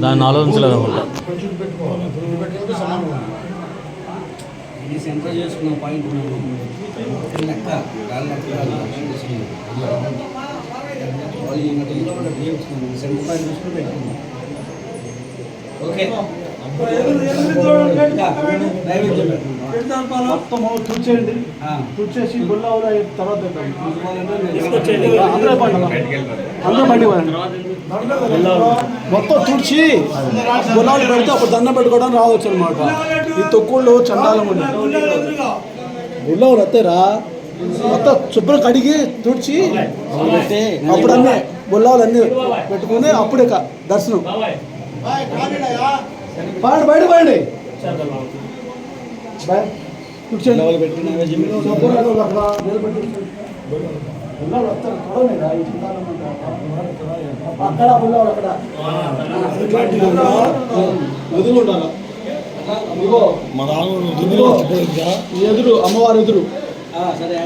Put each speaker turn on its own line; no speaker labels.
దాన్ని ఆలోచించలేదు అనుకుంటా.
ఇది సెంటర్ చేసుకున్న పాయింట్ లెక్క సెంటర్ పాయింట్ చూసుకుని పెట్టుకున్నాం. ఓకే
మొత్తం తుడిచేయండి, తుడిచేసి గుల్లావులు తర్వాత అందరూ బండి మొత్తం తుడిచి గుల్లావులు పెడితే అప్పుడు దండం పెట్టుకోవడం రావచ్చు అనమాట. ఈ తొక్కుళ్ళు చండాలం గుల్లావులు వస్తారా మొత్తం శుభ్రం కడిగి తుడిచి పెట్టి అప్పుడు అన్నీ గుల్లావులు అన్నీ పెట్టుకుని అప్పుడే దర్శనం. పాడు బయట పడండి ఎదురు అమ్మవారు ఎదురు
సరే